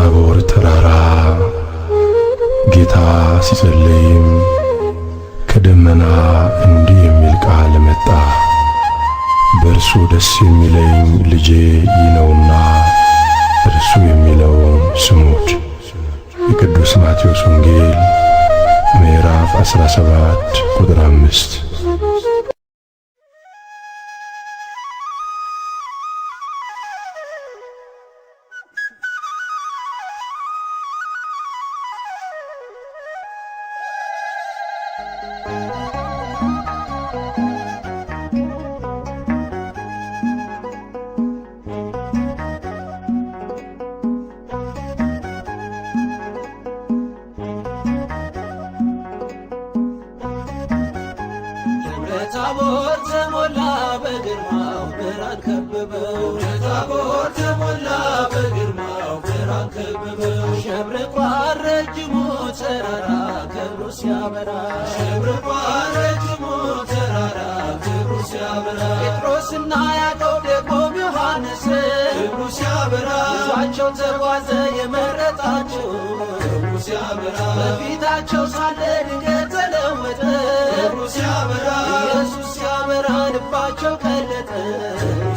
በታቦር ተራራ ጌታ ሲጸልይም ከደመና እንዲህ የሚል ቃል መጣ። በእርሱ ደስ የሚለኝ ልጄ ይህ ነውና እርሱ የሚለውን ስሙት። የቅዱስ ማቴዎስ ወንጌል ምዕራፍ 17 ቁጥር 5። ታቦር ተሞላ በግርማው ብርሃን ከበበው። ታቦር ተሞላ በግርማው ብርሃን ከበበው። ሸብርቋል ረጅሙ ተራራ ክብሩ ሲያበራ። ሸብርቋል ረጅሙ ተራራ ክብሩ ሲያበራ። ጴጥሮስና ያዕቆብ ደግሞም ዮሐንስ ክብሩ ሲያበራ። ይዟቸው ተጓዘ የመረጣቸው ክብሩ ሲያበራ። በፊታቸው ሳለ ድንገት ተለወጠ ክብሩ ሲያበራ። ኢየሱስ ሲያበራ ልባቸው ቀለጠ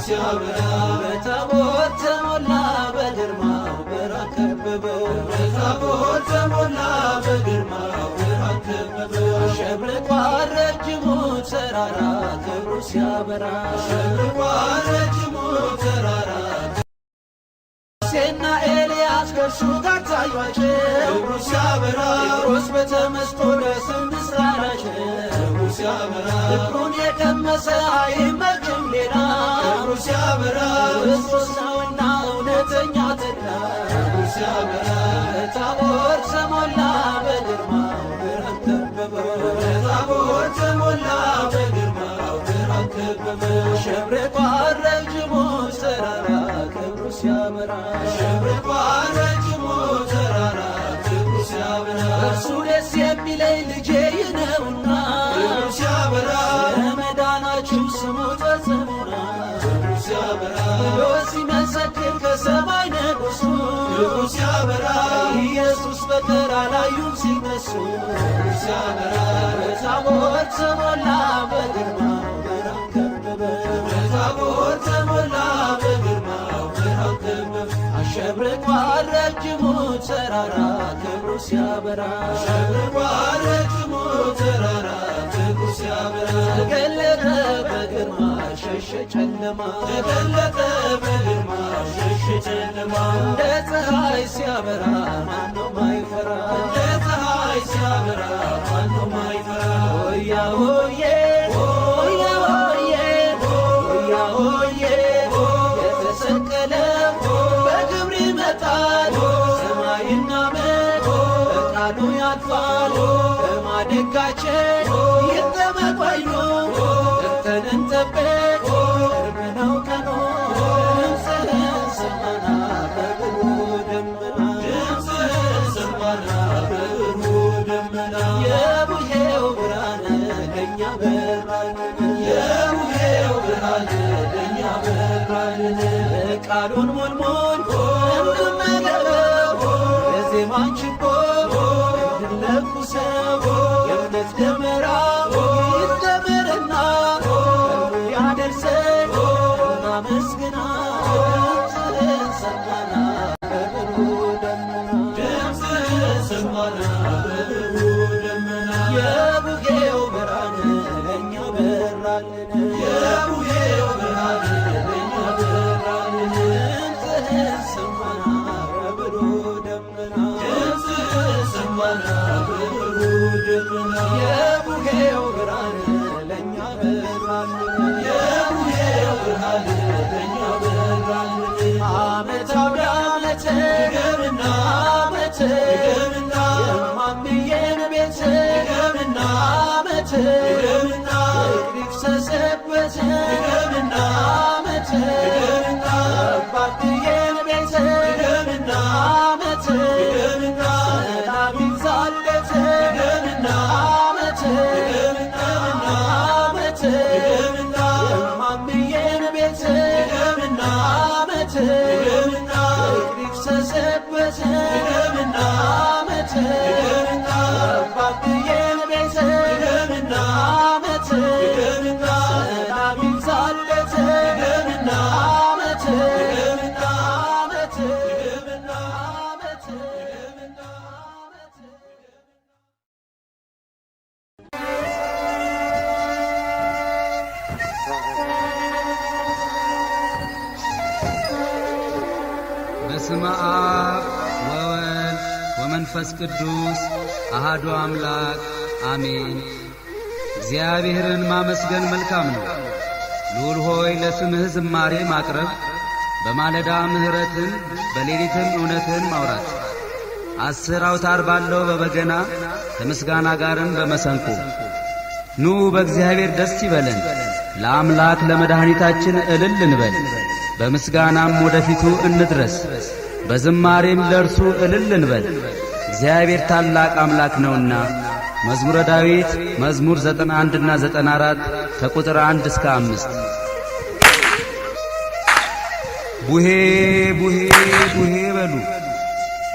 ሲያበራ። በታቦር ተሞላ በግርማው ብርሃን ከበበው። በታቦር ተሞላ በግርማው ብርሃን ከበበው። ሸብርቋል ረጅሙ ተራራ ክብሩ ሲያበራ። ሸብርቋል ረጅሙ ተራራ ሙሴና ኤልያስ ከእርሱ ጋር ታዩአቸው ክብሩ ሲያበራ። ጴጥሮስ በተመስጦ ለስንት አላቸው ክብሩ ሲያበራ። ፍቅሩን የቀመሰ አይመችም ሌላ ክብሩ ሲያበራ። ክርስቶስ ነውና እውነተኛ ተድላ ክብሩ ሲያበራ። በታቦር ተሞላ በግርማው ብርሃን ከበበው። በታቦር ተሞላ በግርማው ብርሃን ከበበው። ሸብርቋል ረጅሙ ተራራ ክብሩ ሲያበራ። ሸብርቋል ረጅሙ ተራራ ክብሩ ሲያበራ። እርሱ ደስ የሚለኝ ልጄ ይህ ነውና ክብሩ ሲያበራ። ለመዳናችሁ ስሙት በጽሞና ክብሩ ሲያበራ። ብሎ ሲመሰክር ከሰማይ ንጉሡ ክብሩ ሲያበራ። ኢየሱስ በቀር አላዩም ሲነሱ ክብሩ ሲያበራ። በታቦር ተሞላ በግርማው ብርሃን ከበበው። በታቦር ተሞላ በግርማው ብርሃን ከበበው። አሸብርቋል ረጅሙ ተራራ ክብሩ ሲያበራ። አሸብርቋል ረጅሙ ተራራ ክብሩ ሲያበራ። ተገለጠ በግርማ ሸሸ ጨለማ። ተገለጠ በግርማ ሸሸ ጨለማ። እንደ ፀሐይ ሲያበራ ማነው ማይፈራ? እንደ ፀሐይ ሲያበራ ማነው ማይፈራ? ሆያ ሆዬ ሆያ ሆዬ ሆያ ሆዬ የተሰቀለው በክብር ይመጣል። ሰማይና ምድር በቃሉ ያልፋል። በማደጋችን ይጠመቋዩ እርተን እንጠብቅ ቅርብ ነው ቀኑ። ድምፅህን ሰማና በብሩህ ደመና ድምፅህን ሰማና በብሩህ ደመና። የቡሄው ብርሃን ለእኛ በራልን። የቡሄው ብርሃን ለእኛ በራልን። ቃሉን ሞልሞል እንድንመገበው የዜማን ችቦ እንድንለኩሰው የእምነት ደመራ ይደመርና ያደርሰን እናመስግና። ድምፅህን ሰማና በብሩህ ደመና ድምፅህን ሰማና በብሩህ ደመና። የቡሄው ብርሃን ለእኛ በራልን። የቡሄው ብርሃን ለእኛ በራልን። ድምፅህን ሰማና በብሩህ ደመና ድምፅህን ሰማና በብሩህ ደመና። የቡሄው ብርሃን ለእኛ በራልን። የቡሄው ብርሃን ለእኛ በራልን። ዓመት አውደ ዓመት ድገምና ዓመት ድገምና የማምዬን ቤት ድገምና ዓመት ድገምና ፍቅር ይፍሰስበት ድገምና ዓመት ድገምና አባትዬን ቤት ድገምና ዓመት ድገምና ሰላም ይብዛለት ድገምና ዓመት ድገምና ዓመት ድገምና የማምዬን ቤት ድገምና ዓመት ድገምና ፍቅር ይፍሰስበት በስመ አብ ወወልድ ወመንፈስ ቅዱስ አሐዱ አምላክ አሜን። እግዚአብሔርን ማመስገን መልካም ነው። ልዑል ሆይ ለስምህ ዝማሬ ማቅረብ፣ በማለዳ ምሕረትን በሌሊትም እውነትን ማውራት፣ 10 አውታር ባለው በበገና ከምስጋና ጋርም በመሰንቆ ኑ በእግዚአብሔር ደስ ይበለን፣ ለአምላክ ለመድኃኒታችን እልል እንበል። በምስጋናም ወደፊቱ እንድረስ፣ በዝማሬም ለእርሱ እልል እንበል። እግዚአብሔር ታላቅ አምላክ ነውና። መዝሙረ ዳዊት መዝሙር 91 እና 94 ከቁጥር 1 እስከ 5። ቡሄ ቡሄ ቡሄ በሉ፣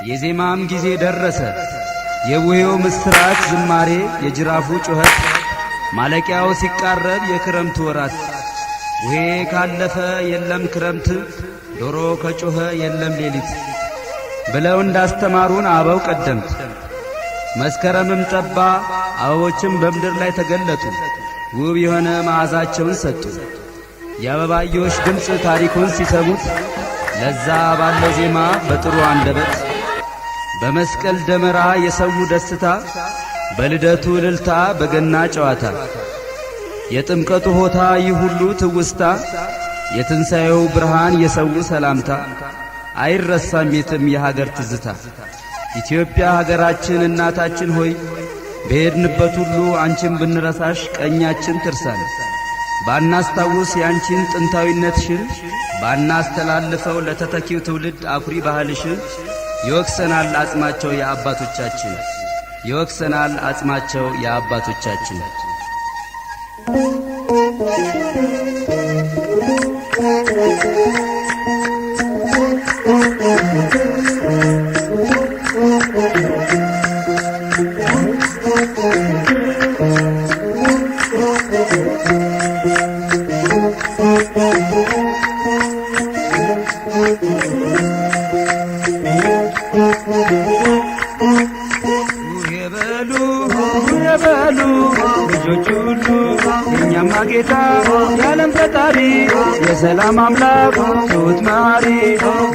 የዜማም ጊዜ ደረሰ። የቡሄው ምስራች ዝማሬ፣ የጅራፉ ጩኸት፣ ማለቂያው ሲቃረብ የክረምቱ ወራት። ቡሄ ካለፈ የለም ክረምት፣ ዶሮ ከጮኸ የለም ሌሊት ብለው እንዳስተማሩን አበው ቀደምት። መስከረምም ጠባ፣ አበቦችም በምድር ላይ ተገለጡ፣ ውብ የሆነ መዓዛቸውን ሰጡ። የአበባዮሽ ድምፅ ታሪኩን ሲሰሙት፣ ለዛ ባለው ዜማ በጥሩ አንደበት፣ በመስቀል ደመራ የሰው ደስታ፣ በልደቱ እልልታ በገና ጨዋታ፣ የጥምቀቱ ሆታ ይህ ሁሉ ትውስታ፣ የትንሣኤው ብርሃን የሰው ሰላምታ፣ አይረሳም የትም የሀገር ትዝታ። ኢትዮጵያ ሀገራችን እናታችን ሆይ፣ በሄድንበት ሁሉ አንቺን ብንረሳሽ ቀኛችን ትርሳን። ባናስታውስ ያንቺን ጥንታዊነትሽን፣ ባናስተላልፈው ለተተኪው ትውልድ አኩሪ ባህልሽን፣ ይወቅሰናል አጽማቸው የአባቶቻችን፣ ይወቅሰናል አጽማቸው የአባቶቻችን። የበሉ ልጆች ሁሉ የኛማ ጌታ የዓለም ፈጣሪ የሰላም አምላክ ትሑት መሐሪ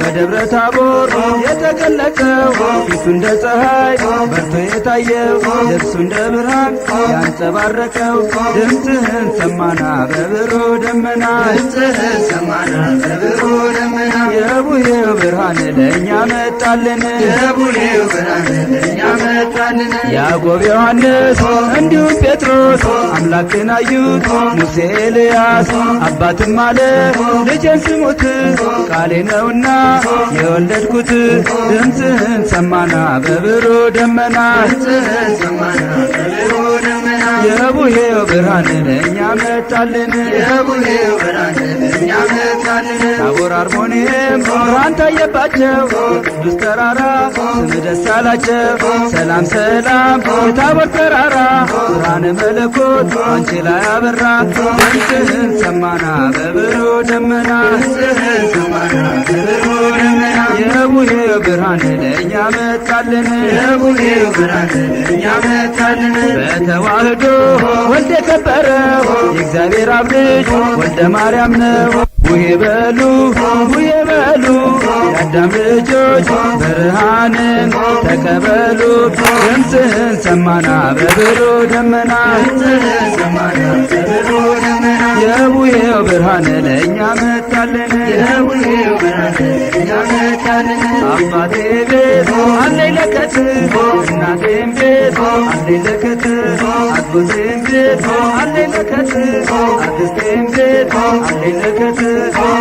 በደብረ ታቦር የተገለጸው ፊቱ እንደ ፀሐይ በርቶ የታየው ልብሱ እንደ ብርሃን ያንጸባረቀው ድምፅህን ሰማና በብሩህ ደመና ድምፅህን ሰማና በብሩህ ደመና የቡሄው ብርሃን ለእኛ መጣልን የቡሄው ብርሃን ለእኛ መጣልን ያዕቆብ ዮሐንስ እንዲሁም ጴጥሮስ አምላክን አዩት ሙሴ ኤልያስ አባትም አለ ልጄን ስሙት ቃሌ ነውና የወለድኩት ድምፅህን ሰማና በብሩህ ደመና ድምፅህን ሰማና በብሩህ ደመና የቡሄው ብርሃን ለእኛ መጣልን የቡሄው ብርሃን ለእኛ መጣልን ታቦር አርሞንዔም ብርሃን ታየባቸው ቅዱስ ተራራ ስም ደስ አላቸው ሰላም ሰላም የታቦር ተራራ ብርሃነ መለኮት አንቺ ላይ አበራ ድምፅህን ሰማና በብሩህ ደመና ድምፅህን ሰማና በብሩህ ደመና የቡሄው ብርሃን ለእኛ መጣልን የቡሄው ብርሃን ለእኛ መጣልን በተዋህዶ ወልድ የከበረው የእግዚአብሔር አብ ልጅ ወልደ ማርያም ነው። ቡሄ በሉ ቡሄ በሉ የአዳም ልጆች ብርሃንን ተቀበሉ ድምፅህን ሰማና በብሩህ ደመና ድምፅህን ሰማና በብሩህ ደመና የቡሄው ብርሃን ለእኛ መጣልን የቡሄው ብርሃን ለእኛ መጣልን አባቴ ቤት አለኝ ለከት እናቴም ቤት አለኝ ለከት አጎቴም ቤት አለኝ ለከት አክስቴም ቤት አለኝ ለከት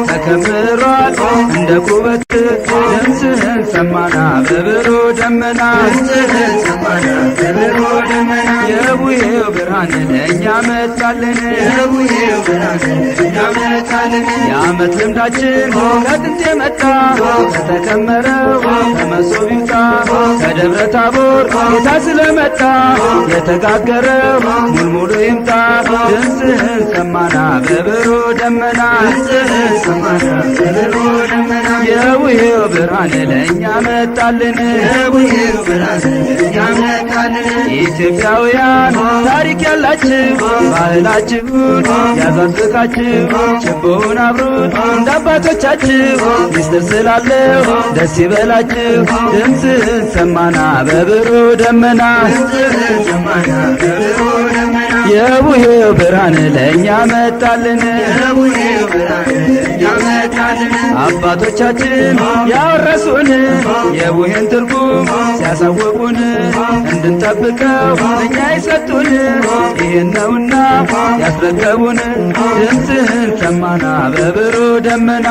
ተከምሯል እንደ ኩበት ድምፅህን ሰማና በብሩህ ደመና ድምፅህን ሰማና በብሩህ ደመና የቡሄው ብርሃን ለእኛ መጣልን የቡሄው ብርሃን ለእኛ መጣልን የዓመት ልምዳችን ከጥንት የመጣ ከተከመረው ከመሶቢቱ ከደብረ ታቦር ጌታ ስለመጣ የተጋገረው ሙልሙሉ ይምጣ። ድምፅህን ሰማና በብሩህ ደመና የቡሄው ብርሃን ለእኛ መጣልን። ኢትዮጵያውያን ታሪክ ያላችሁ ባህላችሁን ያዛዝቃችሁ ችቦውን አብሩት እንደ አባቶቻችሁ ሚስጥር ስላለው ደስ ይበላችሁ። ድምፅህን ሰማና በብሩህ ደመና የቡሄው ብርሃን ለእኛ መጣልን። አባቶቻችን ያወረሱን የቡሄን ትርጉም ሲያሳወቁን እንድንጠብቀው እኛ ይሰጡን ይህን ነውና ያስረከቡን። ድምፅህን ሰማና በብሩህ ደመና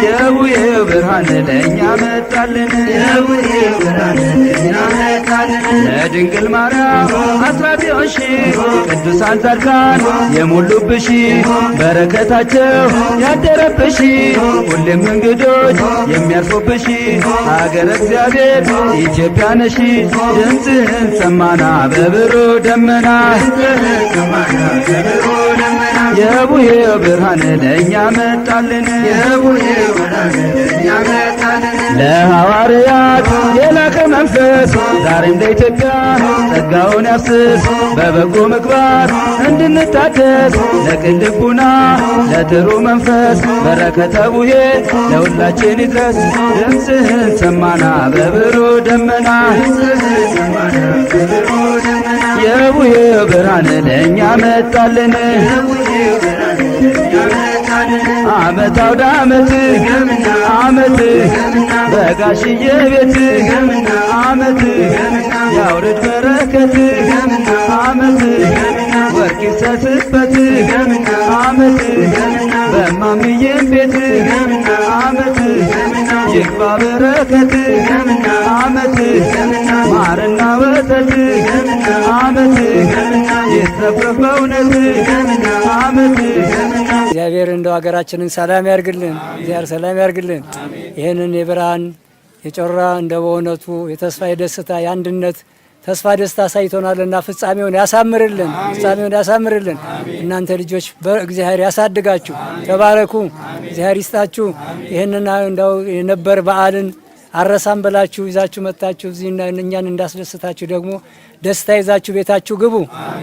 የቡሄው ብርሃን ለእኛ መጣልን። ለድንግል ማርያም አስራት የሆንሽ ቅዱሳን ጻድቃን የሞሉብሽ በረከታቸው ያደረብሽ ሁሌም እንግዶች የሚያርፉብሽ ሀገረ እግዚአብሔር ኢትዮጵያ ነሽ። ድምፅህን ሰማና በብሩህ ደመና የቡሄው ብርሃን ለእኛ መጣልን። ለሐዋርያት የላከ መንፈስ ዛሬም ለኢትዮጵያ ጸጋውን ያፍስስ። በበጎ ምግባር እንድንታደስ ለቅን ልቡና ለጥሩ መንፈስ በረከተ ቡሄ ለሁላችን ይድረስ። ድምፅህን ሰማና በብሩህ ደመና የቡሄው ብርሃን ለእኛ መጣልን። ዓመት አውደ ዓመት ዓመት በጋሽዬ ቤት ዓመት ያውርድ በረከት ዓመት ወርቅ ይፍሰስበት ዓመት በማምዬም ቤት ዓመት ይግባ በረከት ዓመት ማርና ወተት ዓመት ይትረፍረፍ በእውነት ዓመት። እግዚአብሔር እንደው ሀገራችንን ሰላም ያርግልን። እግዚአብሔር ሰላም ያርግልን። ይህንን የብርሃን የጮራ እንደ በእውነቱ የተስፋ የደስታ የአንድነት ተስፋ ደስታ አሳይቶናልና ፍጻሜውን ያሳምርልን። ፍጻሜውን ያሳምርልን። እናንተ ልጆች በእግዚአብሔር ያሳድጋችሁ። ተባረኩ። እግዚአብሔር ይስጣችሁ። ይህንን እንደው የነበር በዓልን አረሳም ብላችሁ ይዛችሁ መጣችሁ እዚህ እኛን እንዳስደስታችሁ ደግሞ ደስታ ይዛችሁ ቤታችሁ ግቡ።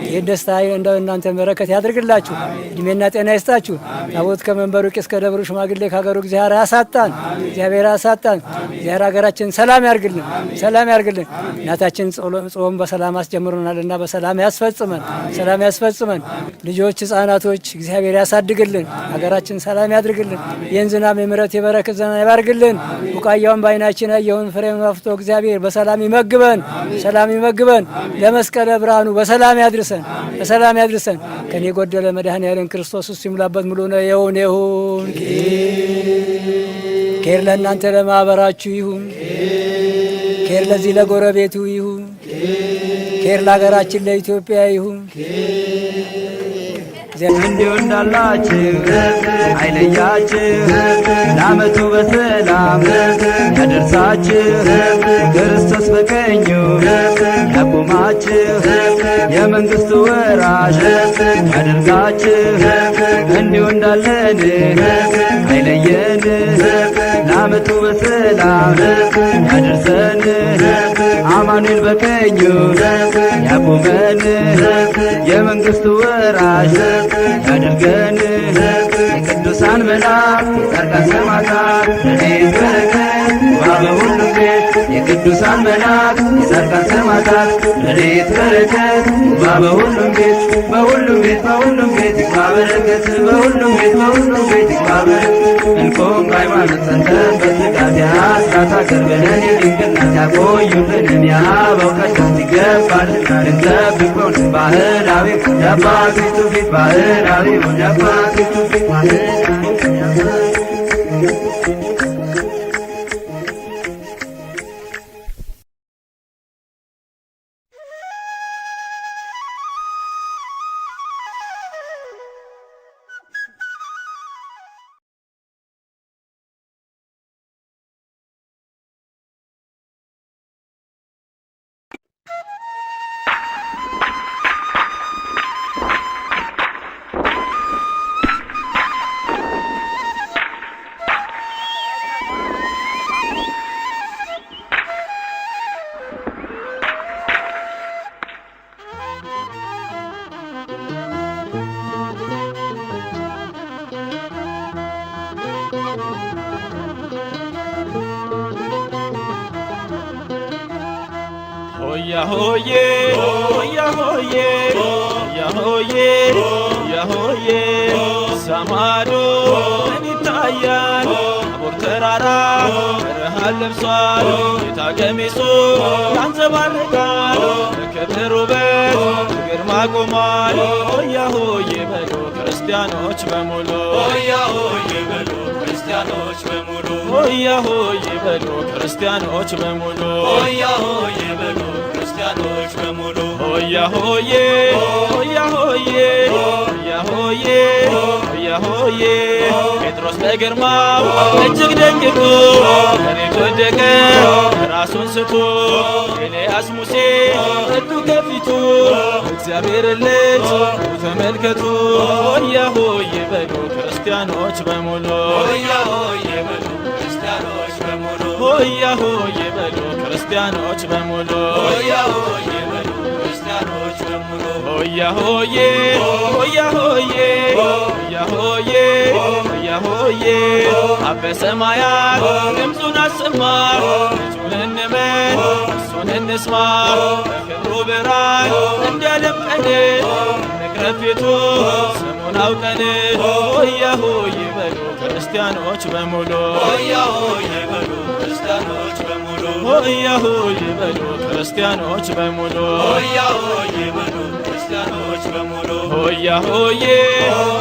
ይህ ደስታ እንደው እናንተ በረከት ያድርግላችሁ። እድሜና ጤና ይስጣችሁ። ታቦት ከመንበሩ ቄስ ከደብሩ ሽማግሌ ከሀገሩ እግዚአብሔር ያሳጣን። እግዚአብሔር ያሳጣን። እግዚአብሔር ሀገራችን ሰላም ያርግልን። ሰላም ያርግልን። እናታችን ጾም በሰላም አስጀምሮናልና በሰላም ያስፈጽመን። ሰላም ያስፈጽመን። ልጆች ህፃናቶች እግዚአብሔር ያሳድግልን። ሀገራችን ሰላም ያድርግልን። ይህን ዝናብ የምሕረት የበረከት ዝናብ ያባርግልን። ቡቃያውን በዓይናችን ያየውን ፍሬውን አፍርቶ እግዚአብሔር በሰላም ይመግበን። ሰላም ይመግበን። ለመስቀለ ብርሃኑ በሰላም ያድርሰን። በሰላም ያድርሰን። ከኔ ጎደለ መድኃኔዓለም ክርስቶስ እሱ ይሙላበት ሙሉ ነው ይሁን ይሁን። ኬር ለእናንተ ለማህበራችሁ ይሁን። ኬር ለዚህ ለጎረቤቱ ይሁን። ኬር ለሀገራችን ለኢትዮጵያ ይሁን። እንዲሁ እንዳላችሁ አይለያችሁ። ለዓመቱ በሰላም ያደርሳችሁ። ክርስቶስ በቀኙ ያቁማችሁ። የመንግሥቱ ወራሽ ያደርጋችሁ። እንዲሁ እንዳለን አይለየን። ለዓመቱ በሰላም ያደርሰን። አማኑኤል በቀኙ ያቁመን። የመንግሥቱ ወራሽ ያድርገን። የቅዱሳን መላእክት ጻድቃን ሰማዕታት ረድኤት በረከት በሁሉ ቤት። የቅዱሳን መላእክት የጻድቃን ሰማዕታት ረድኤት በረከት በሁሉም ቤት። በሁሉም ቤት በሁሉም ቤት ይግባ በረከት። በሁሉም ቤት በሁሉም ቤት ይግባ በረከት። እንቆም በሃይማኖት ጸንተን በትጋት የአስራት አገር ብለን የድንግል ናት ያቆዩልን የአበው ቀደምት ይገባልና ልንጠብቀው ባህላዊ የአባቶች ትውፊት ባህላዊ የአባቶች ትውፊት Hoya hoye, hoya hoye, hoya hoye, hoya hoye. Samado enitayal, abur terara, berhal lebsal, kita gemiso, yanzebargal, keberubet, girma gomal. Hoya hoye belo ክርስቲያኖች በሙሉ hoya hoye belo ክርስቲያኖች በሙሉ hoya hoye belo ክርስቲያኖች በሙሉ hoya hoye belo ክርስቲያኖች በሙሉ hoya hoye, hoya hoye, hoya hoye, hoya hoye. ጴጥሮስ በግርማው እጅግ ደንግጦ መሬት ወደቀ ራሱን ስቶ ኤልያስ ሙሴ መጡ ከፊቱ እግዚአብሔር ልጅ ተመልከቱ hoya hoye በሉ ክርስቲያኖች በሙሉ hoya hoye belo ክርስቲያኖች በሙሉ hoya hoye በሉ ክርስቲያኖች በሙሉ hoya hoye belo ክርስቲያኖች በሙሉ hoya hoye, hoya hoye, hoya hoye, hoya hoye. አበ ሰማያት ድምፁን አሰማ ልጁን እንመን እሱን እንስማ በክብሩ ብርሃን እንዲያደምቀን እንቅረብ ፊቱ ስሙን አውቀን hoya hoye በሉ ክርስቲያኖች በሙሉ hoya hoye belo ክርስቲያኖች በሙሉ hoya hoye በሉ ክርስቲያኖች በሙሉ hoya hoye belo ክርስቲያኖች በሙሉ hoya hoye,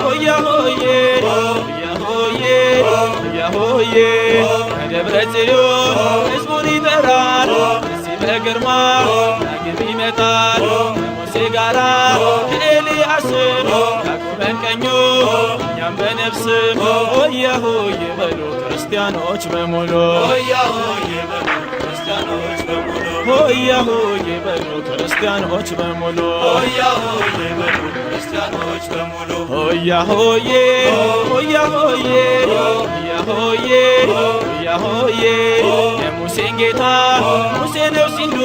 hoya hoye, hoya hoye, hoya hoye. ከደብረ ጽዮን ሕዝቡን ይጠራል እዚህ በግርማ ዳግም ይመጣል ከሙሴ ጋራ ከኤልያስም ያቆመን ቀኙ እኛም በነፍስም hoya hoye በሉ ክርስቲያኖች በሙሉ hoya hoye belo ክርስቲያኖች በሙሉ hoya hoye በሉ ክርስቲያኖች በሙሉ hoya hoye belo ክርስቲያኖች በሙሉ hoya hoye, hoya hoye, hoya hoye, hoya hoye. የሙሴን ጌታ ሙሴ ነው ሲሉ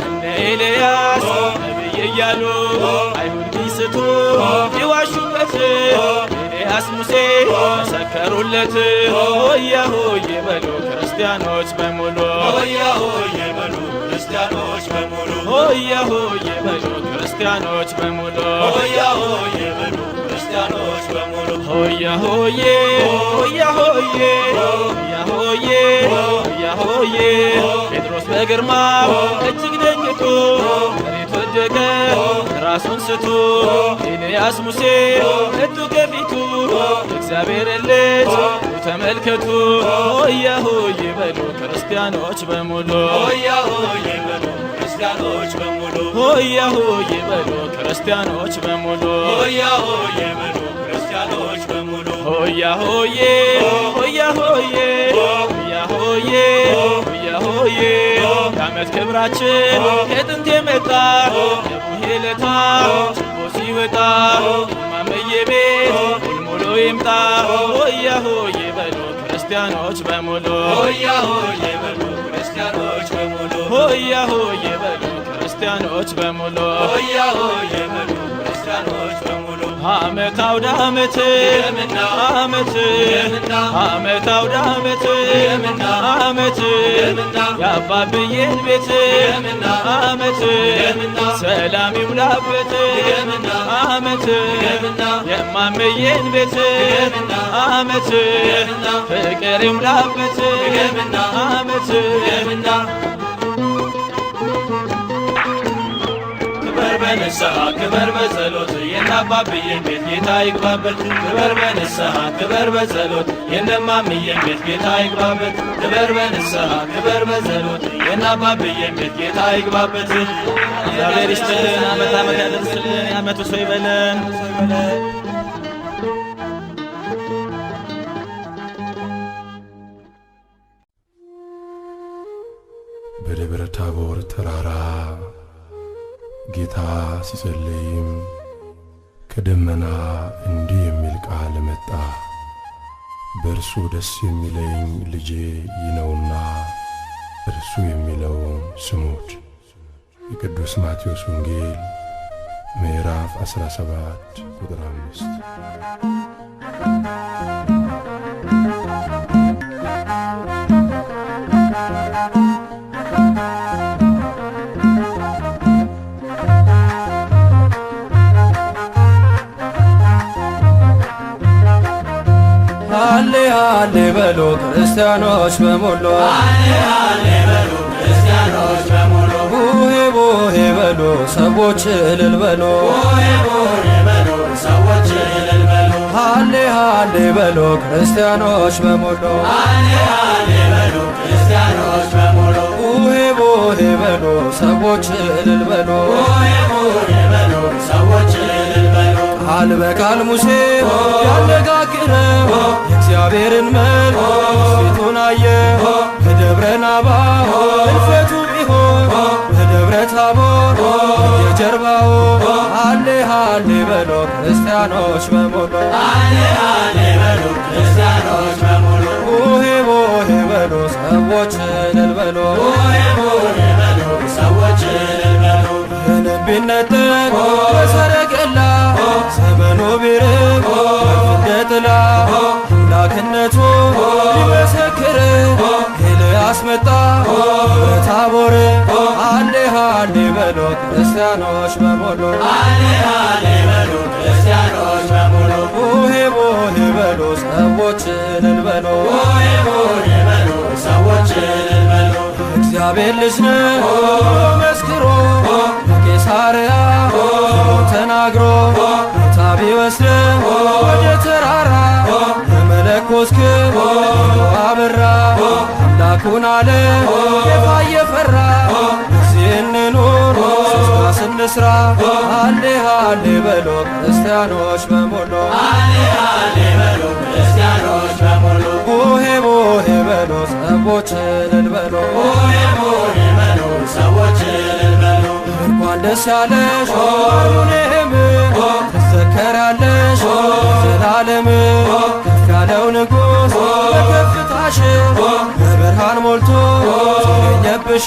እንደ ኤልያስ ነቢይ እያሉ አይሁድ ቢስቱ ቢዋሹበት ኤልያስ ሙሴ መሰከሩለት hoya hoye በሉ ክርስቲያኖች በሙሉ hoya hoye belo ክርስቲያኖች በሙሉ hoya hoye በሉ ክርስቲያኖች በሙሉ hoya hoye belo ክርስቲያኖች በሙሉ hoya hoye, hoya hoye, hoya hoye, hoya hoye. ጴጥሮስ በግርማው እጅግ ደንግጦ መሬት ወደቀ ራሱን ስቶ ኤልያስ ሙሴ መጡ ከፊቱ እግዚአብሔር ልጅ ተመልከቱ hoya hoye በሉ ክርስቲያኖች በሙሉ hoya hoye belo ክርስቲያኖች በሙሉ hoya hoye በሉ ክርስቲያኖች በሙሉ hoya hoye belo ክርስቲያኖች በሙሉ hoya hoye, hoya hoye, hoya hoye, hoya hoye. የዓመት ክብራችን ከጥንት የመጣ የቡሄ ለታ ችቦ ሲወጣ ማመዬ ቤት ሙሉ ይምጣ hoya hoye በሉ ክርስቲያኖች በሙሉ hoya hoye belo ክርስቲያኖች በሙሉ hoya hoye በሉ ክርስቲያኖች በሙሉ hoya hoye belo ክርስቲያኖች በሙሉ ዓመት አውደ ዓመት የምና ዓመት የምና ዓመት አውደ ዓመት የምና ዓመት የምና የአባብዬን ቤት የምና ዓመት የምና ሰላም ይውላበት የምና ዓመት የምና የማመዬን ቤት የምና ዓመት የምና ፍቅር ይውላበት የምና ዓመት የምና ክበር በንስሐ ክበር በጸሎት የእናባብዬን ቤት ጌታ ይግባበት ክበር በንስሐ ክበር በጸሎት የእነማምዬን ቤት ጌታ ይግባበት ክበር በንስሐ ክበር በጸሎት የእናባብዬን ቤት ጌታ ይግባበት እግዚአብሔር ይስጥልን ዓመት ዓመት ያደርስልን የዓመቱ ሰው ይበለን በደብረ ታቦር ተራራ ጌታ ሲጸልይም ከደመና እንዲህ የሚል ቃል መጣ። በእርሱ ደስ የሚለኝ ልጄ ይህ ነውና እርሱ የሚለውን ስሙት። የቅዱስ ማቴዎስ ወንጌል ምዕራፍ 17 ቁጥር 5 ሃሌ ሃሌ በሉ ክርስቲያኖች በሙሉ ቡሄ ቡሄ በሉ ሰዎች እልል በሉ ሃሌ ሃሌ በሉ ክርስቲያኖች በሙሉ ቡሄ ቡሄ በሉ ሰዎች እልል በሉ ቃል በቃል ሙሴ ያነጋግረው የእግዚአብሔርን መልክ ፊቱን አየ በደብረ ናባ እልፈቱ ቢሆን በደብረ ታቦር የጀርባው ሃሌ ሃሌ በሉ ክርስቲያኖች በሙሉ ቡሄ ቡሄ በሉ ሰዎች እልል በሉ ቢነጠቅ በሰረገላ ዘመኑ ቢርቅ እንደ ጥላ አምላክነቱ ሊመሰክር ኤልያስ መጣ በታቦር ሃሌ ሃሌ በሉ ክርስቲያኖች በሙሉ ቡሄ ቡሄ በሉ ሰዎች እልል በሉ እግዚአብሔር ልጅ ነው መስክሮ ቄሳርያ ተናግሮ ጌታ ቢወስደው ወደ ተራራ የመለኮት ክብር አበራ አምላኩን አለ ጌታ እየፈራ እዚህ እንኑር ሥራ ስንስራ ሃሌ ሃሌ በሉ ክርስቲያኖች በሙሉ ቡሄ ቡሄ በሉ ሰዎች እልል በሉ እንኳን ደስ ያለሽ ሁሉንም ትዘከራለሽ ዘላለም ከፍ ያለው ንጉሥ በከፍታሽ በብርሃን ሞልቶ ተገኘብሽ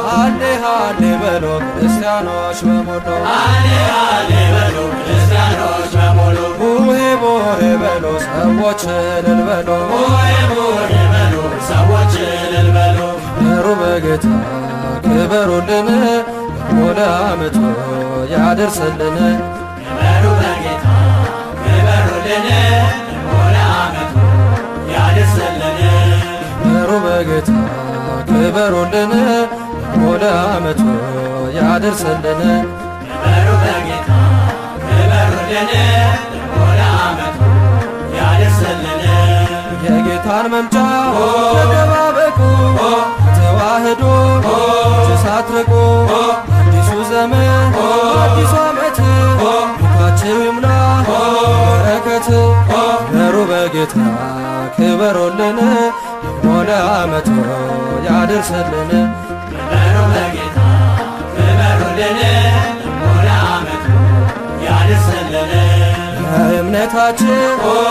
ሃሌ ሃሌ በሉ ክርስቲያኖች በሙሉ ቡሄ ቡሄ በሉ ሰዎች እልል በሉ ክበሩ በጌታ ክበሩልን ወደ ዓመቱ ያደርስልን ክበሩ በጌታ ክበሩልን ወደ ዓመቱ ያደርስልን ክበሩ በጌታ ክበሩልን ወደ ዓመቱ ያደርስልን ክበሩ በጌታ ክበሩልን ወደ ዓመቱ ያደርስልን የጌታን መምጫ ተጠባበቁ ተዋህዶ ሳትርቁ አዲሱ ዘመን አዲሱ ዓመት ልባችሁ ይሙላ በረከት ክበሩ በጌታ ክበሩልን ወደ ዓመቱ ያደርስልን ክበሩ በጌታ ክበሩልን ወደ ዓመቱ ያደርስልን እምነታችሁ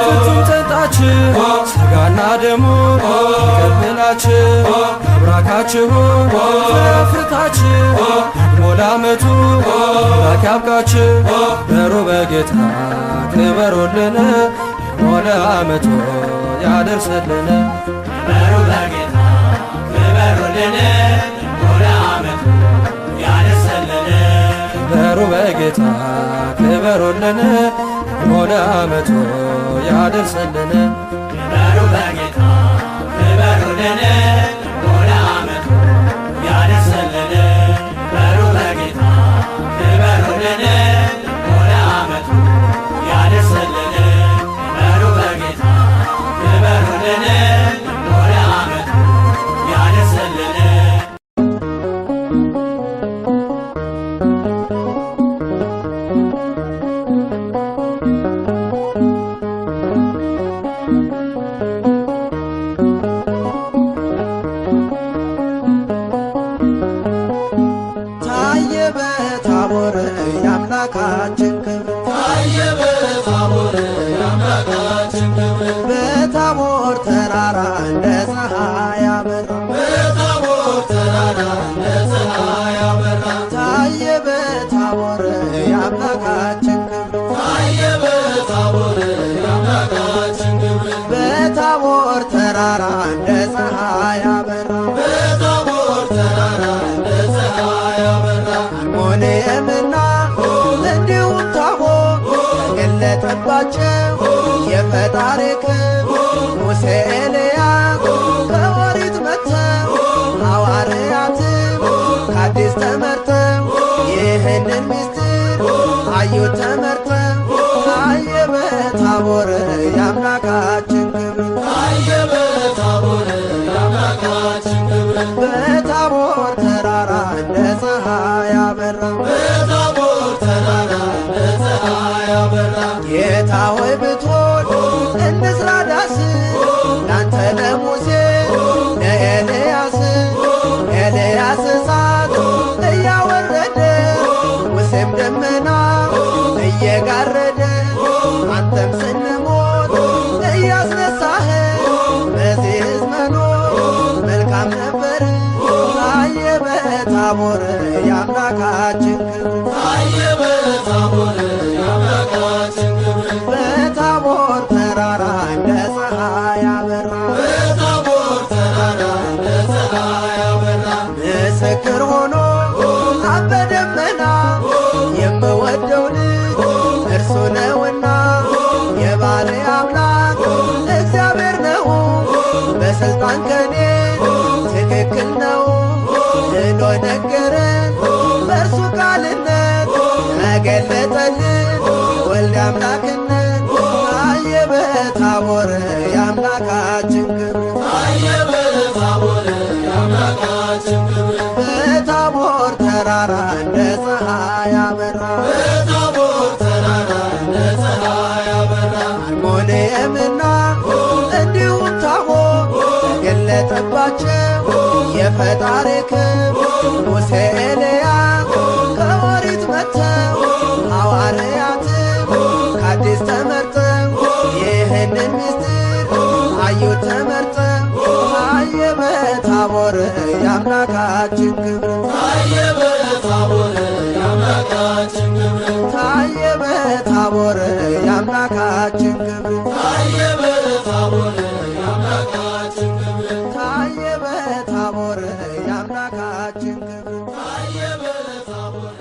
ፍጹም ጸንታችሁ ሥጋና ደሙ ተቀብላችሁ አብራካችሁ ፍሬ ሞላ ዓመቱ አምላክ ያብቃችሁ ክበሩ በጌታ ክበሩልን ሞላ ዓመቱ ያደርስልን ክበሩ በጌታ ክበሩልን ሞላ ዓመቱ ያደርስልን ክበሩ በጌታ ክበሩልን ሞላ ዓመቱ ያደርስልን ክበሩ በጌታ ክበሩልን ሞላ ዓመቱ ያደርስልን ክበሩ በጌታ ክበሩልን ሞላ ዓመቱ ያደርስልን ክበሩ በጌታ ክበሩልን ሞላ ዓመቱ ያደርስልን የአምላካችን ክብር ታየ በታቦር የአምላካችን ክብር በታቦር ተራራ እንደ ፀሐይ አበራ በታቦር ተራራ እንደ ፀሐይ አበራ ታየ በታቦር የአምላካችን ክብር ታየ በታቦር የአምላካችን ክብር በታቦር ተራራ እንደ ፀሐይ አበራ በታቦር ተራራ እንደ ፀሐይ አበራ አርሞንየምና እንዲሁም ታቦር ተገለጠባቸው የፈጣሪ ክብር ለዮናስ ላንተ ለሙሴ ለኤልያስ ኤልያስ እሳት እያወረደ ሙሴም ደመና እየጋረደ አንተም ስንሞት እያስነሳህ በዚህ ሕዝብ መኖር መልካም ነበር። ታየ በታቦር የአምላካችን ክብር ታየ በታቦር የአምላካችን ክብር በታቦር ተራራ እንደ ፀሐይ አበራ በታቦር ተራራ እንደ ፀሐይ አበራ ምስክር ሆኖ አብ በደመና የምወደው ልጅ እርሱ ነውና የባሕርይ አምላክ እግዚአብሔር ነው በሥልጣን ከኔ ትክክል ነው ብሎ ነገረን በእርሱ ቃልነት ተገለጠልን ወልድ አምላክነት ታየ በታቦር የአምላካችን ክብር ታየ በታቦር የአምላካችን ክብር በታቦር ተራራ እንደ ፀሐይ አበራ በታቦር ተራራ እንደ ፀሐይ አበራ አርሞንኤምና እንዲሁም ታቦር ተገለጠባቸው የፈጣሪ ክብር ሙሴ ኤልያስ ከኦሪት መጥተው ሐዋርያትም ከአዲስ ተመርጠው ይህንን ምስጢር አዩት ተመርጠው ታየ በታቦር የአምላካችን ክብር ታየ በታቦር የአምላካችን ክብር ታየ በታቦር የአምላካችን ክብር ታየ በታቦር የአምላካችን ክብር ታየ በታቦር የአምላካችን ክብር ታየ በታቦር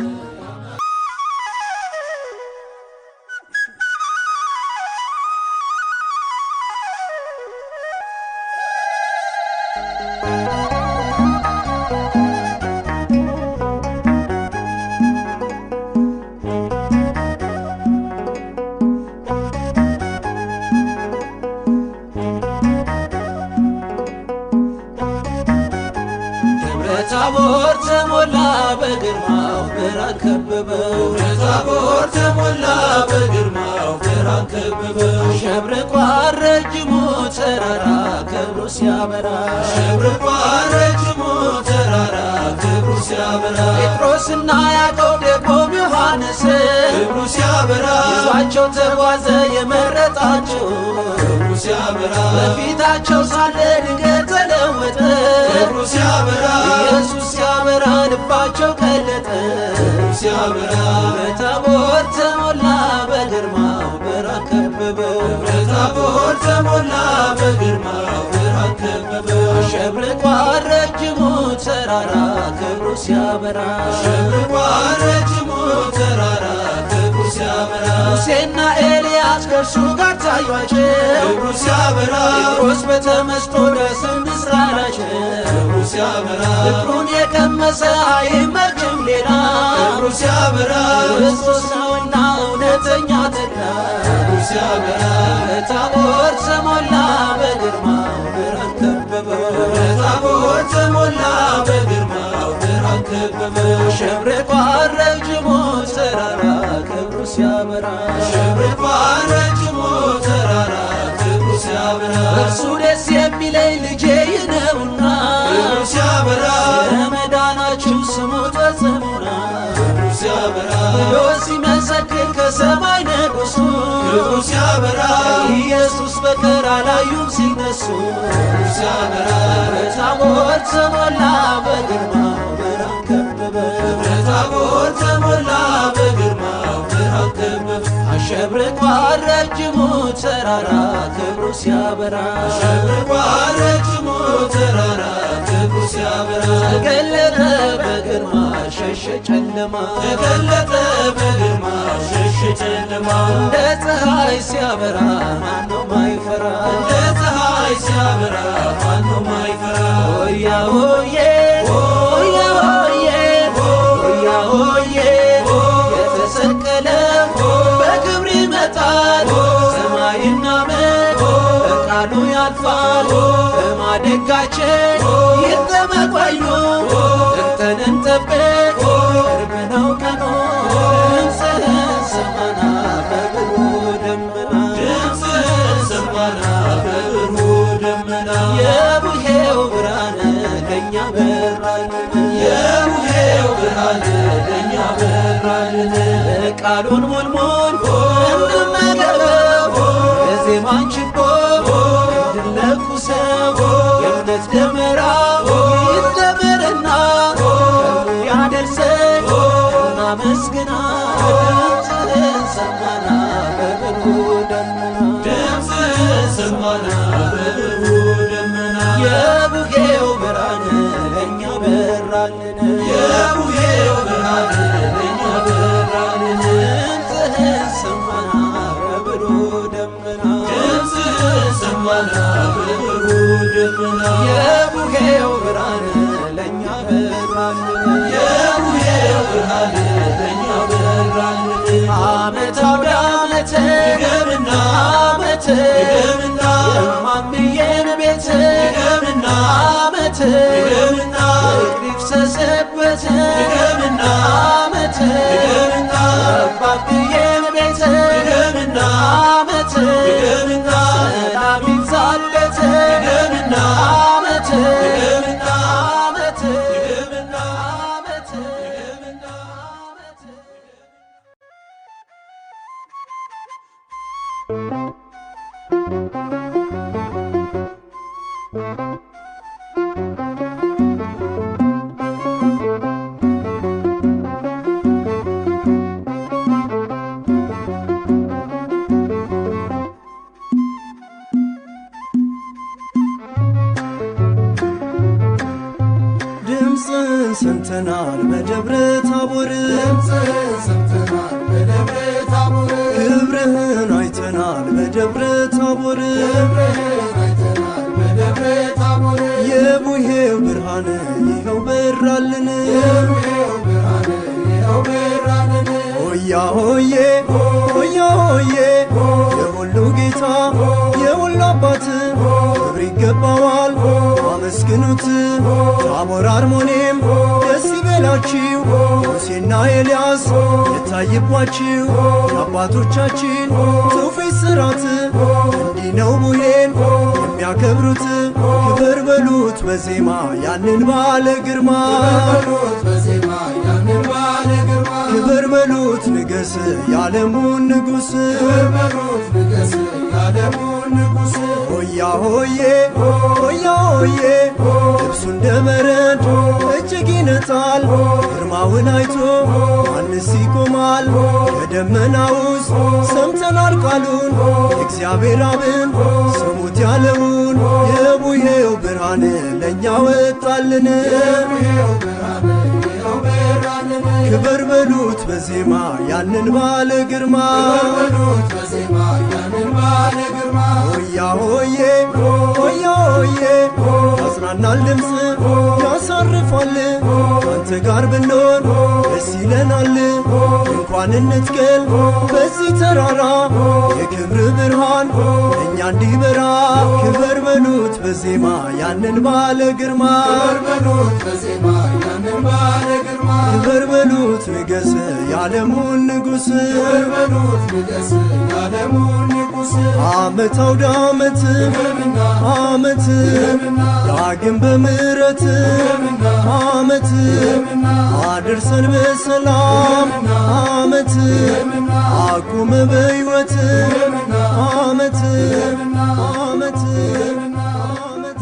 ታቦር ተሞላ በግርማው ብርሃን ከበበው ታቦር ተሞላ በግርማው ብርሃን ከበበው ሸብርቋ ረጅሙ ተራራ ክብሩ ሲያበራ ሸብርቋ ረጅሙ ተራራ ክብሩ ሲያበራ ጴጥሮስና ያዕቆብ ደግሞም ዮሐንስ ክብሩ ሲያበራ ይዟቸው ተጓዘ የመረጣቸው ክብሩ ሲያበራ በፊታቸው ሳለ ድንገት ተለወጠ ክብሩ ሲያበራ ኢየሱስ ሲያበራ ልባቸው ቀለጠ ሲያበራ በታቦር ተሞላ በግርማው ብርሃን ከበበው በታቦር ተሞላ በግርማው ብርሃን ከበበው ሸብርቋ ረጅሙ ተራራ ክብሩ ሲያበራ ሸብርቋ ረጅሙ ተራራ ክብሩ ሲያበራ ሙሴና ኤልያስ ከእርሱ ጋር ታዩአቸው ክብሩ ሲያበራ ጴጥሮስ በተመስጦ ደስ አላቸው ክብሩ ሲያበራ ፍቅሩን የቀመሰ አይመርጭም ሌላ ክብሩ ሲያበራ ክርስቶስ ነውና እውነተኛ ተድላ ክብሩ ሲያበራ በታቦር ተሞላ በግርማው ብርሃን ከበበው በታቦር ተሞላ በግርማው ብርሃን ከበበው ሸብርቋ ረጅሙ ተራራ ክብሩ ሲያበራ ሸብርቋ ረጅሙ ተራራ ክብሩ ሲያበራ እርሱ ደስ የሚለኝ ልጄ ነውና ክብሩ ሲያበራ ለመዳናችሁ ስሙት በጽሙና ክብሩ ሲያበራ ብሎ ሲመሰክር ከሰማይ ንጉሡ ክብሩ ሲያበራ ኢየሱስ በቀር አላዩም ሲነሱ ክብሩ ሲያበራ በታቦር ተሞላ በግርማው ብርሃን ከበበው በታቦር ተሞላ በግርማው ብርሃን ከበበው አሸብርቋ ረጅሙ ተራራ ክብሩ ሲያበራ አሸብርቋ ረጅሙ ተራራ ክብሩ ሲያበራ ተገለጠ በግርማ ሸሸ ጨለማ ተገለጠ በግርማ ሸሸ ጨለማ እንደ ፀሐይ ሲያበራ ማነው ማይፈራ እንደ ፀሐይ ሲያበራ ማነው ማይፈራ ሆያ ሆዬ ሆያ ሆዬ ሆያ ሆዬ የተሰቀለ በክብር ይመጣል ሰማይና ምድር በቃሉ ያልፋል በማደጋችን ይጠመቋዩ እርተን እንጠብቅ ቅርብ ነው ቀኑ ድምፅህን ሰማና በብሩህ ደመና ድምፅህን ሰማና በብሩ ደመና የቡሄው ብርሃን ለእኛ በራልን የቡሄው ብርሃን ለእኛ በራልን ቃሉን ሞልሞል እንድናገረው የዜማን ችቦ እንድንለኩሰው የእምነት ደመራ ይደመርና ያደርሰን እናመስግና ድምፅህን ሰማና በብሩ ደመና ድምፅህን ሰማና በብሩ ደመና የቡሄው ብርሃን ለእኛ በራልን የቡሄው ብርሃን ለእኛ በራልን ድምፅህን ሰማና በብሩ ደመና ድምፅህን ሰማና በብሩ ደመና የቡሄው ብርሃን ለእኛ በራልን የቡሄው ብርሃን ለእኛ በራልን ዓመት አውደ ዓመት ድገምና ዓመት ድገምና የማምዬን ቤት ድገምና ዓመት ድገምና ፍቅር ይፍሰስበት ድገምና ዓመት ድገምና አባብዬን ቤት ድገምና ዓመት ድገምና ሰላም ይብዛለት ድገምና ዓመት ድገምና ዓመት ድገምና ዓመት ድገምና ዓመት ድምፅህን ሰምተናል በደብረ ታቦር ክብርህን አይተናል በደብረ ታቦር የቡሄው ብርሃን ይኸው በራልን ሆያ ሆዬ ሆያ ሆዬ የሁሉ ጌታ የሁሉ አባት ክብር ይገባዋል አመስግኑት ታቦር አርሞኔም ደስ ይበላችሁ ሙሴና ኤልያስ የታይባችሁ የአባቶቻችን ትውፊት ሥርዓት እንዲህ ነው ቡሄን የሚያከብሩት ክብር በሉት በዜማ ያንን ባለ ግርማ ክብር በሉት ንገስ የዓለሙን ንጉሥ ሆያ ሆዬ ሆያ ሆዬ ልብሱ እንደ በረድ እጅግ ይነጣል ግርማውን አይቶ ማንስ ይቆማል ከደመና ውስጥ ሰምተናል ቃሉን እግዚአብሔር አብን ስሙት ያለውን የቡሄው ብርሃን ለእኛ ወጣልን ክብር በሉት በዜማ ያንን ባለ ግርማ ሆያ ሆዬ ሆያ ሆዬ ያጽናናል ድምፅ ያሳርፋል አንተ ጋር ብንሆን ደስ ይለናል እንኳን እንትከል በዚህ ተራራ የክብር ብርሃን እኛ እንዲበራ ክብር በሉት በዜማ ያንን ባለ ግርማ ክብር በሉት ንገስ የዓለሙን ንጉሥ ዓመት አውደ ዓመት ዓመት ዳግም በምሕረት ዓመት አድርሰን በሰላም ዓመት አቁመ በሕይወት ዓመት ዓመት ዓመት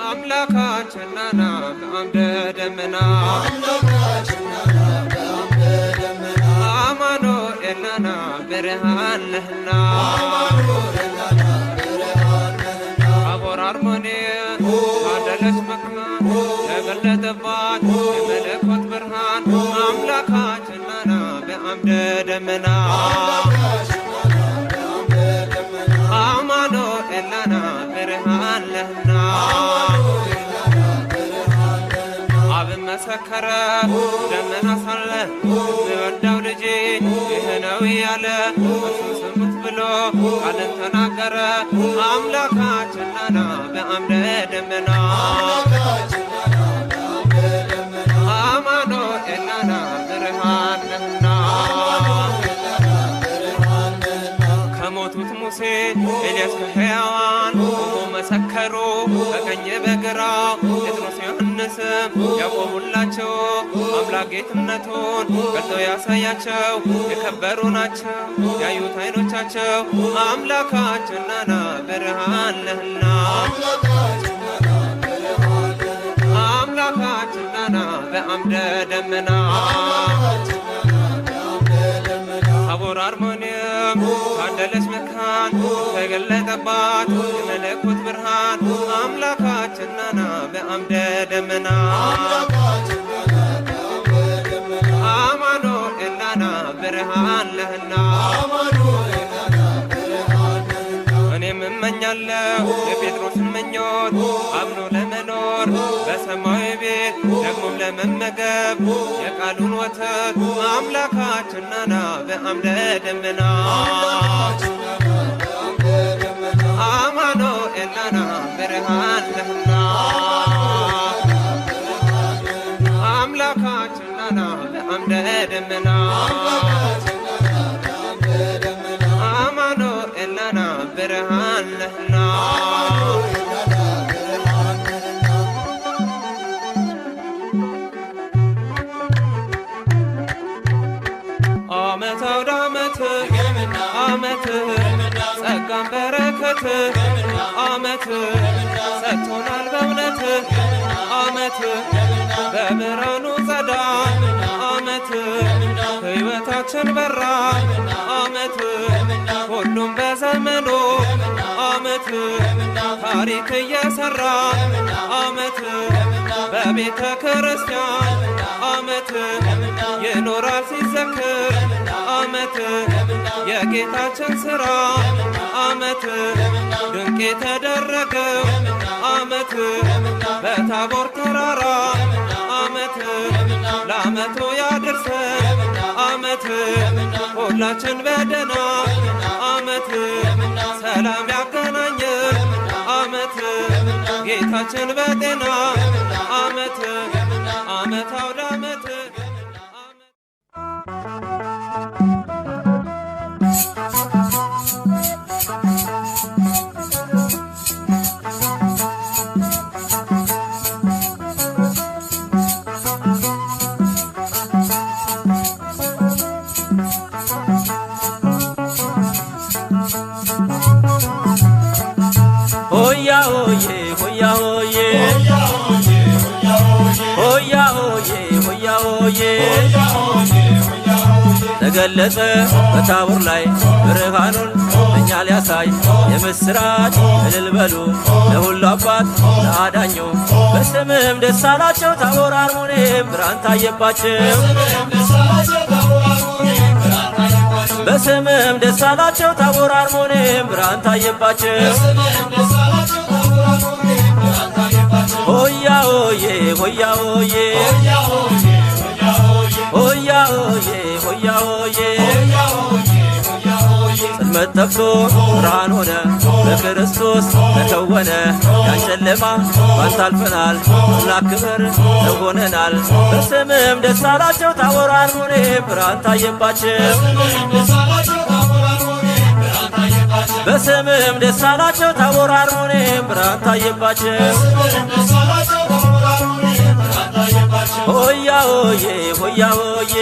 አምላካችንና በአምደ ደመና አማኑኤልና ብርሃን ነህና ታቦር አርሞንኤም ባደለች መካን ተገለጠባት የመለኮት ብርሃን አምላካችንና በአምደ ደመና አማኑኤልና ብርሃን ነህና አብን መሰከረ ደመና ሳለ የምወደው ልጄ ይህ ነው ያለ እርሱን ስሙት ብሎ ቃልን ተናገረ አምላካችን ናና በአምደ ደመና አማኑኤል ናና ብርሃን ነህና ከሞቱት ሙሴ ኤልያስ ከሕያዋን ቆሞ መሰከሩ በቀኝ በግራ ጴጥሮስ ዮሐንስም ያቆሙላቸው አምላክ ጌትነቱን ገልጦ ያሳያቸው የከበሩ ናቸው ያዩት ዓይኖቻቸው አምላካችን ናና ብርሃን ነህና አምላካችን ናና በአምደ ደመና ታቦር አርሞንየም ታደለች መካን ተገለጠባት የመለኮት ብርሃን አምላካችን ናና በአምደ ደመና አማኑኤል ናና ብርሃን ነህና እኔም እመኛለሁ የጴጥሮስን ምኞት አምኖ ለመኖር በሰማያዊ ቤት ደግሞም ለመመገብ የቃሉን ወተት አምላካችን ናና በአምደ ደመና አማኑኤል ናና ብርሃን ነህና አምላካችን ናና በአምደ ደመና አማኑኤል ናና ብርሃን ነህና ዓመት አውደ ዓመት ዓመት ጸጋን በረከት ዓመት ሰጥቶናል በእውነት ዓመት በብርሃኑ ጸዳል ዓመት ሕይወታችን በራ ዓመት ሁሉም በዘመኑ ዓመት ታሪክ እየሠራ ዓመት በቤተ ክርስቲያን ዓመት ይኖራል ሲዘክር ዓመት የጌታችን ሥራ ዓመት ድንቅ የተደረገው ዓመት በታቦር ተራራ ዓመት ለዓመቱ ያድርሰን ዓመት ሁላችን በደና ዓመት ሰላም ያገናኘን ዓመት ጌታችን በጤና ዓመት ዓመት አውደ ዓመት ሆያ ሆዬ ሆያ ሆዬ ሆያ ሆዬ ሆያ ሆዬ ተገለጸ በታቦር ላይ ብርሃኑን እኛ ሊያሳይ የምስራች እልል በሉ ለሁሉ አባት ለአዳኙ በስምህም ደስ አላቸው ታቦር አርሞንየም ብርሃን ታየባቸው በስምህም ደስ አላቸው ታቦር አርሞንየም ብርሃን ታየባቸው ሆያ ሆዬ ሆያ ሆዬ ሆያ ሆዬ ሆያ ሆዬ ጽልመት ጠፍቶ ብርሃን ሆነ በክርስቶስ ተከወነ ያን ጨለማ ባንተ አልፈናል አምላክ ክብር ተሆነናል በስምህም ደስ አላቸው ታቦር አርሞንየም ብርሃን ታየባቸው በስምህም ደስ አላቸው ታቦር አርሞንየም ብርሃን ታየባቸው ሆያ ሆዬ ሆያ ሆዬ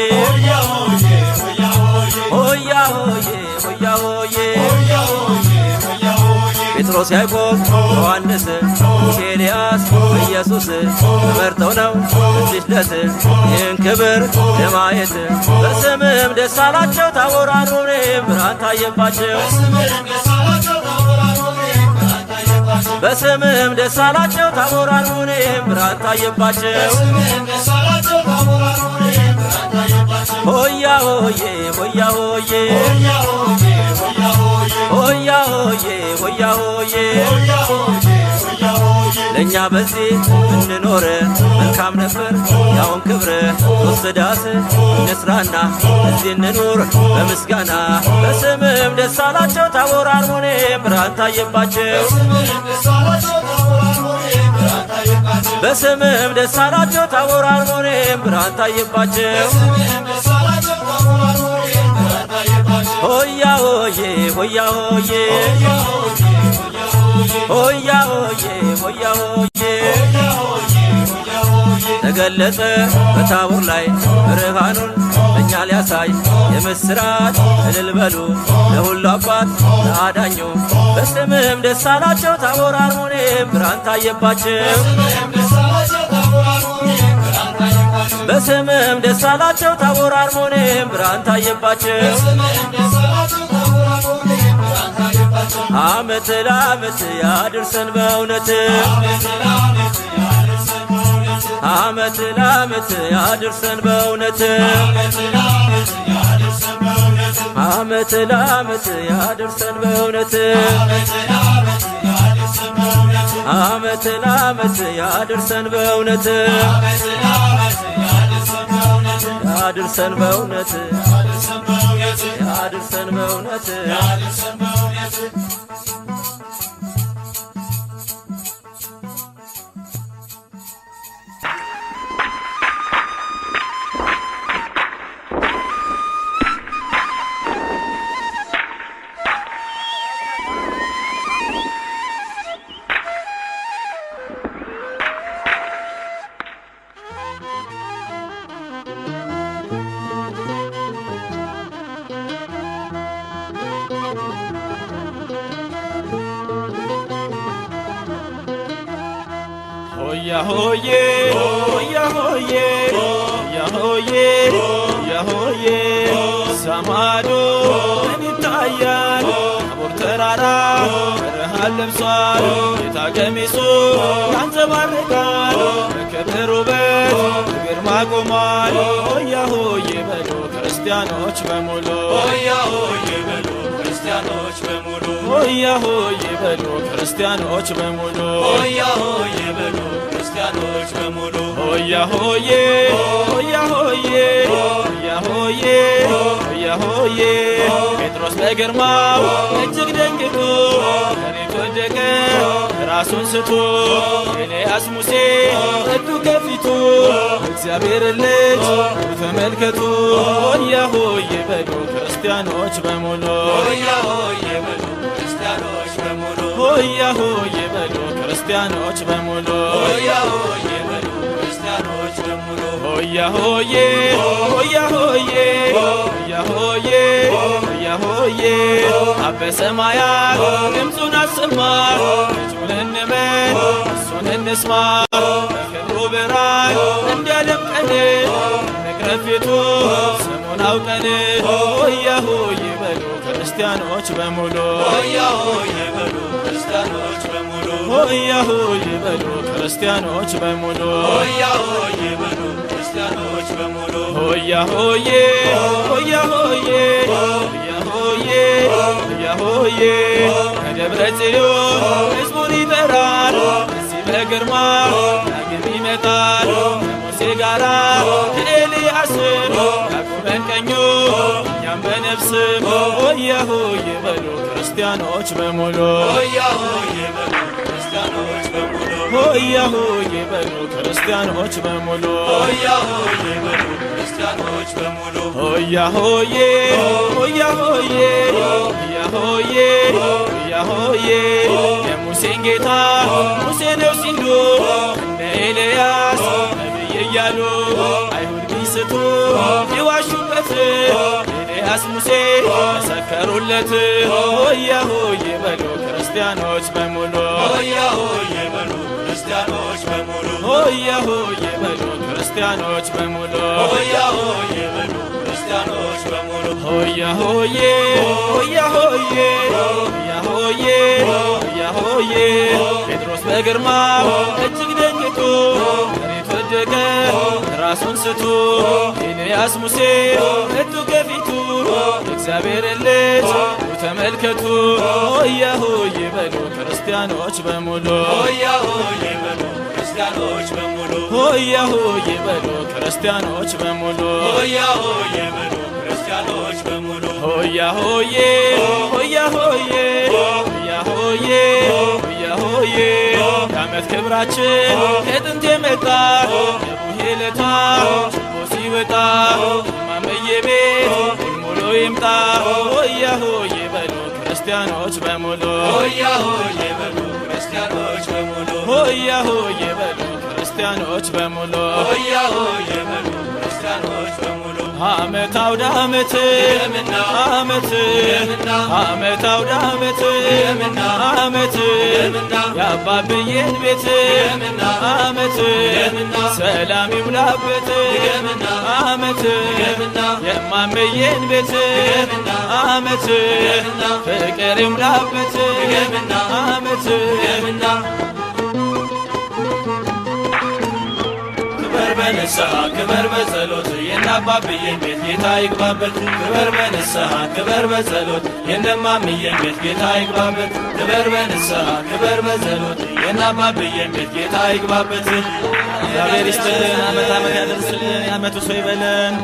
ሆያ ሆዬ ሆያ ሆዬ ጴጥሮስ ያዕቆብ ዮሐንስ ሙሴ ኤልያስ ኢየሱስ ተመርጠው ነው እዚህ ድረስ ይህን ክብር ለማየት በስምህም ደስ አላቸው ታቦር አርሞንየም ብርሃን ታየባቸው በስምህም ደስ አላቸው ታቦር አርሞንየም ብርሃን ታየባቸው ሆያ ሆዬ ሆያ ሆዬ ሆያ ሆዬ ሆያ ሆዬ ለእኛ በዚህ እንኖር መልካም ነበር ያውን ክብር ሶስት ዳስ እንስራና እዚህ እንኑር በምስጋና በስምም ደስ አላቸው ታቦር አርሞኔም ብርሃን ታየባቸው በስምም ደስ አላቸው ታቦር አርሞኔም ብርሃን ታየባቸው ሆያ ሆዬ ሆያ ሆዬ ሆያ ሆዬ ሆያ ሆዬ ተገለጸ በታቦር ላይ ብርሃኑን እኛ ሊያሳይ የምስራች እልል በሉ ለሁሉ አባት ለአዳኙ በስምም ደስ አላቸው ታቦር አርሞኔም ብርሃን ታየባቸው በስምም ደስ አላቸው ታቦር አርሞኔም ብርሃን ታየባቸው ዓመት ለዓመት ያድርሰን በእውነት ዓመት ለዓመት ያድርሰን በእውነት ዓመት ለዓመት ያድርሰን በእውነት ዓመት ለዓመት ያድርሰን በእውነት ያድርሰን በእውነት ያድርሰን በእውነት ሆያ ሆዬ ሆያ ሆዬ ሆያ ሆዬ ሆያ ሆዬ ሰማዶ ምን ይታያል ታቦር ተራራ ብርሃን ለብሷል ጌታ ቀሚሱ ያንጸባርቃል በክብር ውበት በግርማ ቆሟል ሆያ ሆዬ በሉ ክርስቲያኖች በሙሉ ሆያ ሆዬ በሉ ክርስቲያኖች በሙሉ ሆያ ሆዬ በሉ ክርስቲያኖች በሙሉ ሆያ ሆዬ በሉ ክርስቲያኖች በሙሉ ሆያ ሆዬ ሆያ ሆዬ ሆያ ሆዬ ሆያ ሆዬ ጴጥሮስ በግርማው እጅግ ደንግጦ መሬት ወደቀ ራሱን ስቶ ኤልያስ ሙሴ እጁ ከፊቱ እግዚአብሔር ልጅ ተመልከቱ ሆያ ሆዬ በሉ ክርስቲያኖች በሙሉ ሆያ ሆዬ በሉ ክርስቲያኖች በሙሉ ሆያ ሆዬ በሉ ክርስቲያኖች በሙሉ ሆያ ሆዬ በሉ ክርስቲያኖች በሙሉ ሆያ ሆዬ ሆያ ሆዬ ሆያ ሆዬ ሆያ ሆዬ አበ ሰማያት ድምፁን አሰማ ልጁን እንመን እሱን እንስማ በክብሩ ብርሃን እንዲያደምቀን እንቅረብ ፊቱ ስሙን አውቀን ሆያ ሆዬ በሉ ክርስቲያኖች በሙሉ ሆያ ሆዬ በሉ ክርስቲያኖች በሙሉ ሆያ ሆዬ በሉ ክርስቲያኖች በሙሉ ሆያ ሆዬ በሉ ክርስቲያኖች በሙሉ ሆያ ሆዬ ሆያ ሆዬ ሆያ ሆዬ ሆያ ሆዬ ከደብረ ጽዮን ሕዝቡን ይጠራል እዚህ በግርማ ዳግም ይመጣል ከሙሴ ጋራ ከኤልያስም ያቆመን ቀኙ እኛም በነፍስም ሆያ ሆዬ በሉ ክርስቲያኖች በሙሉ ሆያ ሆዬ በሉ ክርስቲያኖች በሙሉ ሆያ ሆዬ በሉ ክርስቲያኖች በሙሉ ሆያ ሆዬ በሉ ክርስቲያኖች በሙሉ ሆያ ሆዬ ሆያ ሆዬ ሆያ ሆዬ ሆያ ሆዬ የሙሴን ጌታ ሙሴ ነው ሲሉ እንደ ኤልያስ ነቢይ እያሉ አይሁድ ቢስቱ ይዋሹበት ኤልያስ ሙሴ መሰከሩለት ሆያ ሆዬ በሉ ክርስቲያኖች በሙሉ ሆያ ሆዬ በሉ ክርስቲያኖች በሙሉ ሆያ ሆዬ በሉ ክርስቲያኖች በሙሉ ሆያ ሆዬ በሉ ክርስቲያኖች በሙሉ ሆያ ሆዬ ሆያ ሆዬ ሆያ ሆዬ ሆያ ሆዬ ጴጥሮስ በግርማው እጅግ ደንግጦ መሬት ወደቀ ራሱን ስቶ ኤልያስ ሙሴ እጁ ከፊቱ እግዚአብሔር ልጅ ተመልከቱ ሆያ ሆዬ በሉ ክርስቲያኖች ክርስቲያኖች በሙሉ ሆያ ሆዬ በሉ ክርስቲያኖች በሙሉ ሆያ ሆዬ በሉ ክርስቲያኖች በሙሉ ሆያ ሆዬ በሉ ክርስቲያኖች በሙሉ ሆያ ሆዬ ሆያ ሆዬ ሆያ ሆዬ ሆያ ሆዬ የዓመት ክብራችን ከጥንት የመጣ የቡሄ ለታ ችቦ ሲወጣ እማምዬ ቤት ሙሉ ይምጣ ሆያ ሆዬ በሉ ክርስቲያኖች በሙሉ ሆያ ሆዬ በሉ ክርስቲያኖች በሙሉ ሆያ ሆዬ በሉ ክርስቲያኖች በሙሉ ሆያ ሆዬ በሉ ክርስቲያኖች በሙሉ ዓመት አውደ ዓመት የምና ዓመት የምና ዓመት አውደ ዓመት የምና ዓመት የምና የአባብዬን ቤት የምና ዓመት የምና ሰላም ይሙላበት የምና ዓመት የምና የማመዬን ቤት የምና ዓመት የምና ፍቅር ይሙላበት የምና ዓመት የምና ክበር በንስሐ ክበር በጸሎት የእናባብዬን ቤት ጌታ ይግባበት ክበር በንስሐ ክበር በጸሎት የእነማምዬን ቤት ጌታ ይግባበት ክበር በንስሐ ክበር በጸሎት የእናባብዬን ቤት ጌታ ይግባበት። እግዚአብሔር ይስጥልን፣ ዓመት ዓመት ያደርስልን፣ የዓመቱ ሰው ይበለን።